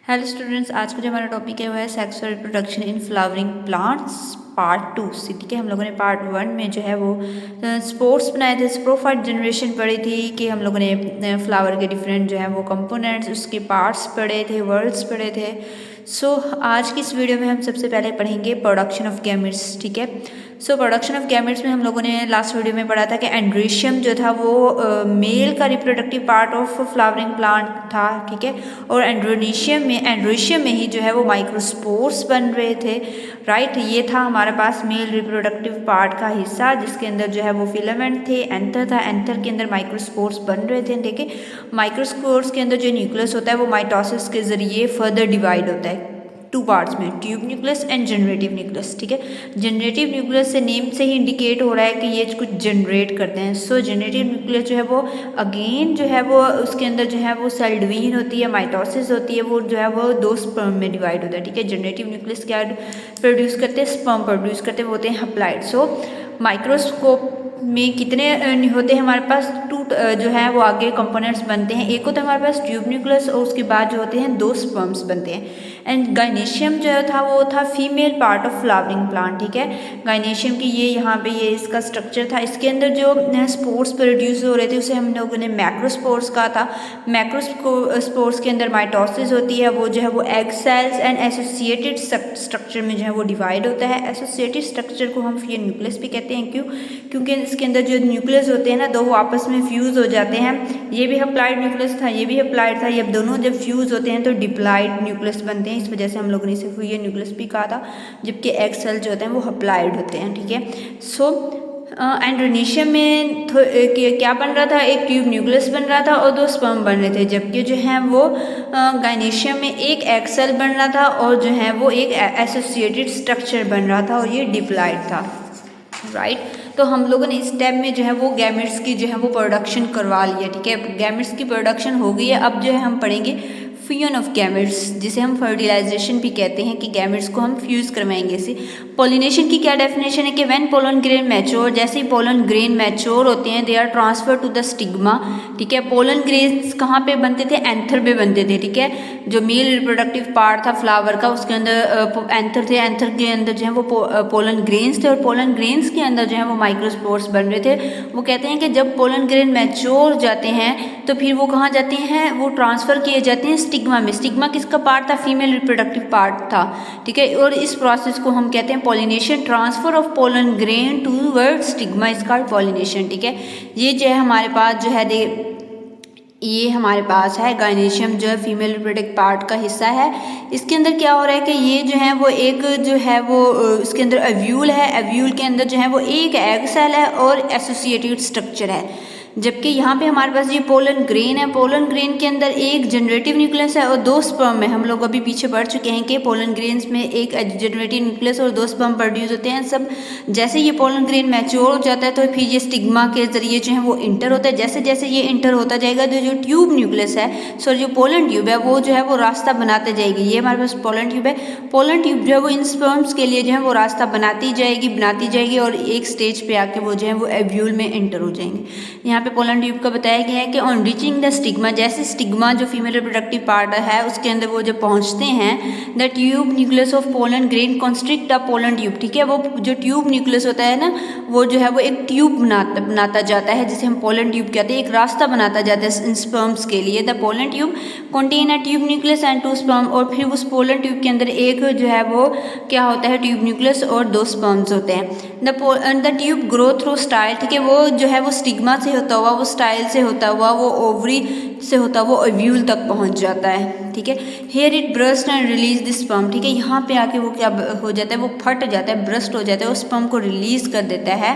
Hello students, आज का जो हमारा टॉपिक है वो है sexual reproduction in flowering plants part 2 से। ठीक है, हम लोगों ने पार्ट 1 में जो है वो स्पोर्ट्स बनाए थे, स्पोरोफाइट जनरेशन पढ़ी थी कि हम लोगों ने फ्लावर के डिफरेंट जो है वो कंपोनेंट्स, उसके पार्ट्स पढ़े थे, वर्ड्स पढ़े थे। आज की इस वीडियो में हम सबसे पहले पढ़ेंगे प्रोडक्शन ऑफ गैमेट्स। ठीक है, प्रोडक्शन ऑफ गैमेट्स में हम लोगों ने लास्ट वीडियो में पढ़ा था कि एंड्रीशियम जो था वो मेल का reproductive part of flowering plant था। ठीक है, और एंड्रोनीशियम में ही जो है वो माइक्रोस्पोर्स बन रहे थे। राइट, ये था हमारे पास मेल रिप्रोडक्टिव पार्ट का हिस्सा, जिसके अंदर जो है वो फिलामेंट थे, एंथर था, एंथर के अंदर माइक्रोस्पोर्स बन रहे थे। देखिए, माइक्रोस्पोर्स के अंदर जो न्यूक्लियस होता है वो माइटोसिस के जरिए फर्दर डिवाइड होता है टू पार्ट्स में, tube nucleus and generative nucleus. ठीक है, जनरेटिव न्यूक्लियस से नेम से ही इंडिकेट हो रहा है कि ये कुछ जनरेट करते हैं। जनरेटिव न्यूक्लियस जो है वो अगेन जो है वो उसके अंदर जो है वो सेल डिवीजन होती है, माइटोसिस होती है, वो जो है वो 2 स्पर्म में डिवाइड होता है। ठीक है, जनरेटिव न्यूक्लियस क्या प्रोड्यूस करते हैं, स्पर्म प्रोड्यूस करते हैं, वो होते हैं हैप्लॉइड। माइक्रोस्कोप में कितने होते हैं हमारे पास, 2 जो है वो आगे कंपोनेंट्स बनते हैं। एक होता है हमारे पास ट्यूब न्यूक्लियस और उसके बाद जो होते हैं 2 स्पर्म्स बनते हैं। एंड गाइनेशियम जो था वो था female part of flowering plant. ठीक है, गाइनेशियम की ये यहाँ पे ये इसका स्ट्रक्चर था। इसके अंदर जो स्पोर्स प्रोड्यूस हो रहे थे उसे हम लोगों ने मैक्रोस्पोर्स कहा था। मैक्रोस्पोर्स के अंदर माइटोसिस होती है, वो जो है वो egg cells and associated structure में जो है वो डिवाइड होता है। एसोसिएटेड स्ट्रक्चर को हम फिर न्यूक्लियस भी कहते हैं। क्योंकि इसके अंदर जो न्यूक्लियस होते हैं ना, 2 आपस में फ्यूज हो जाते हैं। ये भी हैप्लॉइड न्यूक्लियस था, ये भी हैप्लॉइड था। ये दोनों जब फ्यूज होते हैं तो डिप्लॉइड न्यूक्लियस बनते हैं। इस वजह से हम लोगों ने इसे ये न्यूक्लियस भी कहा था, जबकि एग सेल जो होते हैं वो हैप्लॉइड होते हैं। ठीक है, एंड्रोनीशियम में क्या बन रहा था, एक ट्यूब न्यूक्लियस बन रहा था और 2 स्पर्म बन रहे थे, जबकि जो है वो गाइनेशियम में एक एग सेल बन रहा था और जो है वो एक एसोसिएटेड स्ट्रक्चर बन रहा था और ये डिप्लॉइड था। राइट, तो हम लोगों ने इस स्टेप में जो है वो गैमेट्स की जो है वो प्रोडक्शन करवा लिया। ठीक है, गैमेट्स की प्रोडक्शन हो गई है। अब जो है हम पढ़ेंगे फ्यूजन ऑफ गैमेट्स, जिसे हम फर्टिलाइजेशन भी कहते हैं, कि गैमेट्स को हम फ्यूज करवाएंगे इसे। पॉलिनेशन की क्या डेफिनेशन है कि व्हेन पोलन ग्रेन मैच्योर, जैसे ही पोलन ग्रेन मैच्योर होते हैं, they are transfer to the stigma. ठीक है, पोलन ग्रेन्स कहाँ पे बनते थे, एंथर पे बनते थे। ठीक है, जो मेल रिप्रोडक्टिव पार्ट था फ्लावर का, उसके अंदर एंथर थे, एंथर के अंदर जो है वो पोलन ग्रेन्स थे और पोलन ग्रेन्स के अंदर जो है वो माइक्रोस्पोर्स बन रहे थे। वो कहते हैं कि जब पोलन ग्रेन मैच्योर जाते हैं तो फिर वो कहाँ जाते हैं, वो ट्रांसफर किए जाते हैं स्टिग्मा में। स्टिग्मा किसका पार्ट था, फीमेल रिप्रोडक्टिव पार्ट था। ठीक है, और इस प्रोसेस को हम कहते हैं pollination, transfer of pollen grain toward stigma is called pollination. ठीक है, ये जो है हमारे पास जो है ये हमारे पास है गाइनेशियम, जो है फीमेल रिप्रोडक्टिव पार्ट का हिस्सा है। इसके अंदर क्या हो रहा है कि ये जो है वो एक जो है वो इसके अंदर एव्यूल है, एव्यूल के अंदर जो है वो एक एग सेल है और एसोसिएटेड स्ट्रक्चर है। जबकि यहाँ पे हमारे पास ये पोलन ग्रेन है, पोलन ग्रेन के अंदर एक जनरेटिव न्यूक्लियस है और 2 स्पर्म है। हम लोग अभी पीछे पढ़ चुके हैं कि पोलन ग्रेन्स में एक जनरेटिव न्यूक्लियस और 2 स्पर्म प्रोड्यूस होते हैं। सब जैसे ये पोलन ग्रेन मैच्योर हो जाता है तो फिर ये स्टिग्मा के जरिए जो है वो इंटर होता है। जैसे जैसे ये इंटर होता जाएगा तो जो ट्यूब न्यूक्लियस है, सॉरी जो पोलन ट्यूब है, वो जो है वो रास्ता बनाते जाएगी। ये हमारे पास पोलन ट्यूब है, पोलन ट्यूब जो है वो इन स्पर्म्स के लिए जो है वो रास्ता बनाती जाएगी और एक स्टेज पे आके वो जो है वो एव्यूल में इंटर हो जाएंगे। यहाँ पे पोलन ट्यूब का बताया गया है कि ऑन रीचिंग द स्टिग्मा, जैसे स्टिग्मा जो फीमेल रिप्रोडक्टिव पार्ट है उसके अंदर वो जब पहुंचते हैं, the tube nucleus of pollen grain constrict the pollen tube. ठीक है, वो जो ट्यूब न्यूक्लियस होता है ना, वो जो है वो एक ट्यूब बनाता जाता है, जिसे हम पोलन ट्यूब कहते हैं, एक रास्ता बनाता जाता है इन स्पर्म्स के लिए। The pollen tube contain a tube nucleus and 2 sperm, और फिर उस पोलन ट्यूब के अंदर एक जो है वो क्या होता है, ट्यूब न्यूक्लियस और 2 स्पर्म्स होते हैं। The tube grow through style. ठीक है, वो जो है वो स्टिग्मा से होता हुआ, वो स्टाइल से होता हुआ, वो ओवरी से होता हुआ ओव्यूल तक पहुंच जाता है। ठीक है, here it burst and release this sperm. ठीक है, यहाँ पे आके वो क्या हो जाता है, वो फट जाता है, ब्रस्ट हो जाता है, उस स्पर्म को रिलीज कर देता है।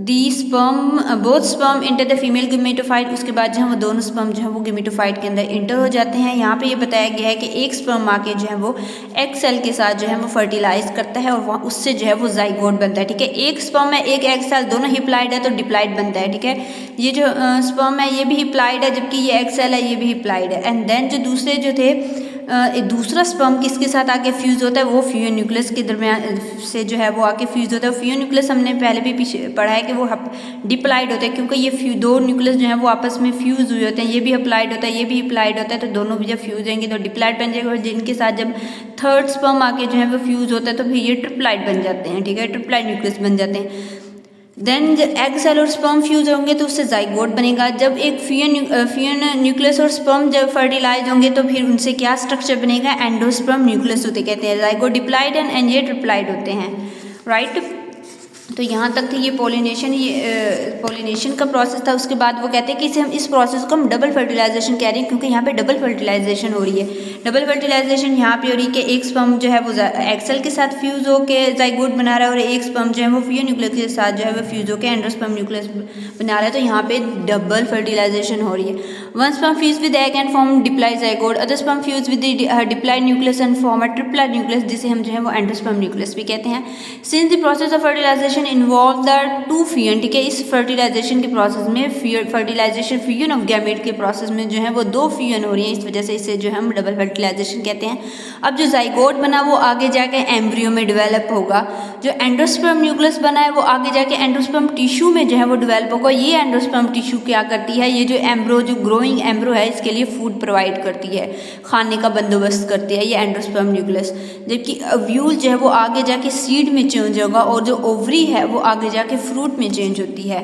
The sperm both sperm enter the female gametophyte. उसके बाद जो है वो दोनों स्पर्म जो है वो गेमेटोफाइट के अंदर इंटर हो जाते हैं। यहाँ पे ये बताया गया है कि एक स्पर्म आके जो है वो एग सेल के साथ जो है वो फर्टिलाइज करता है और वहाँ उससे जो है वो जाइगोट बनता है। ठीक है, एक स्पर्म है, एक एग सेल, दोनों हिप्लाइड है तो डिप्लाइड बनता है। ठीक है, ये जो स्पर्म है ये भी हिप्लाइड है, जबकि ये एग सेल है ये भी हिप्लाइड है। एंड देन जो दूसरे जो थे दूसरा स्पर्म किसके साथ आके फ्यूज़ होता है, वो फ्यूजन न्यूक्लियस के दरमियान से जो है वो आके फ्यूज़ होता है। फ्यूजन न्यूक्लियस हमने पहले भी पीछे पढ़ा है कि वो डिप्लाइड होता है, क्योंकि ये दो न्यूक्लियस जो है वो आपस में फ्यूज़ हुए होते हैं। ये भी अप्लाइड होता है, ये भी अप्लाइड होता है, तो दोनों भी जब फ्यूज़ होंगे तो डिप्लाइड बन जाएगा। और जिनके साथ जब थर्ड स्पर्म आके जो है वो फ्यूज़ होता है तो फिर ये ट्रिप्लाइड बन जाते हैं, ठीक है, ट्रिप्लाइड न्यूक्लियस बन जाते हैं। देन एग सेल और स्पर्म फ्यूज होंगे तो उससे जाइगोट बनेगा। जब एक फ्यूजन न्यूक्लियस और स्पर्म जब फर्टिलाइज होंगे तो फिर उनसे क्या स्ट्रक्चर बनेगा, एंडोस्पर्म न्यूक्लियस होते कहते हैं। जाइगोट डिप्लाइड एंड ये ट्रिप्लाइड होते हैं, राइट। तो यहाँ तक थी ये पोलिनेशन का प्रोसेस था। उसके बाद वो कहते हैं कि इस प्रोसेस को हम डबल फर्टिलाइजेशन कह रहे हैं, क्योंकि यहाँ पे डबल फर्टिलाइजेशन हो रही है। डबल फर्टिलाइजेशन यहाँ पे हो रही है कि एक स्पर्म जो है वो एग सेल के साथ फ्यूज होकर जाइगोट बना रहा है और एक स्पर्म जो है वो फ्यूजन न्यूक्लियस के साथ जो है वो फ्यूज होकर एंडोस्पर्म न्यूक्लियस बना रहा है। तो यहाँ पे डबल फर्टिलाइजेशन हो रही है। One sperm fuse with egg and form diploid zygote, other sperm fuse with diploid nucleus and form a triploid nucleus, जिसे हम जो है वो एंडोस्पर्म न्यूक्लियस भी कहते हैं। Since the process of fertilisation involve the two fusion, ठीक है, इस फर्टिलाइजेशन के प्रोसेस में फर्टिलाइजेशन फ्यूजन ऑफ गैमेट के प्रोसेस में जो है वो दो फ्यूजन हो रही है, इस वजह से इसे जो है हम डबल फर्टिलाइजेशन कहते हैं। अब जो जाइगोट बना वो आगे जाके एम्ब्रियो में डेवलप होगा। जो एंडोस्पर्म न्यूक्लियस बना है वो आगे जाके एंडोस्पर्म टिश्यू में जो है वो डेवलप होगा। ये एंडोस्पर्म टिश्यू क्या करती है, ये जो एम्ब्रो जो ग्रोइंग एम्ब्रो है इसके लिए फूड प्रोवाइड करती है, खाने का बंदोबस्त करती है ये एंडोस्पर्म न्यूक्लियस। जबकि ओव्यूल जो है वो आगे जाके सीड में चेंज होगा और जो ओवरी है वो आगे जाके फ्रूट में चेंज होती है,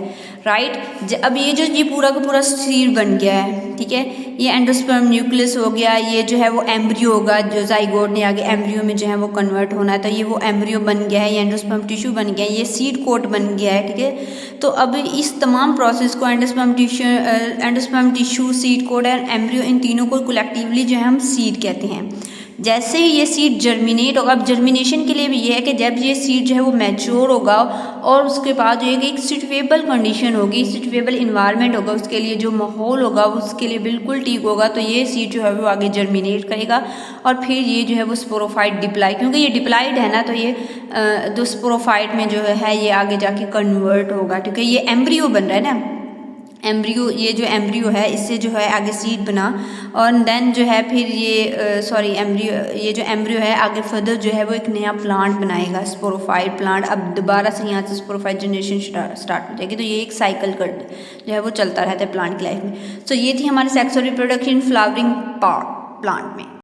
राइट। अब ये पूरा का पूरा सीड बन गया है, ठीक है, ये एंडोस्पर्म न्यूक्लियस हो गया। ये जो है वो एम्ब्रियो होगा, जो जाइगोट ने आगे एम्ब्रियो में जो है वो कन्वर्ट होना है, तो ये वो एम्ब्रियो बन गया है, ये एंडोस्पर्म टिश्यू बन गया है, ये सीड कोट बन गया है, ठीक है। तो अब इस तमाम प्रोसेस को एंडोस्पर्म टिश्यू, सीड कोट और एम्ब्रियो, इन तीनों को कलेक्टिवली जो है हम सीड कहते हैं। जैसे ही ये सीड जर्मिनेट होगा, अब जर्मिनेशन के लिए भी ये है कि जब ये सीड जो है वो मैच्योर होगा और उसके बाद जो है कि एक सुटेबल कंडीशन होगी, सुटेबल इन्वायरमेंट होगा, उसके लिए जो माहौल होगा उसके लिए बिल्कुल ठीक होगा, तो ये सीड जो है वो आगे जर्मिनेट करेगा और फिर ये जो है वो स्पोरोफाइट डिप्लाई, क्योंकि ये डिप्लाइड है ना, तो ये जो स्पोरोफाइट में जो है ये आगे जाके कन्वर्ट होगा, ठीक है। ये एम्ब्रियो बन रहा है ना, एम्ब्रियो, ये जो एम्ब्रियो है इससे जो है आगे सीड बना और देन जो है फिर ये ये जो एम्ब्रियो है आगे फर्दर जो है वो एक नया प्लांट बनाएगा, स्पोरोफाइट प्लांट। अब दोबारा से यहाँ से स्पोरोफाइट जनरेशन स्टार्ट हो जाएगी। तो ये एक साइकिल जो है वो चलता रहता है प्लांट की लाइफ में। सो ये थी हमारी सेक्स और रिप्रोडक्शन फ्लावरिंग पार्ट प्लांट में।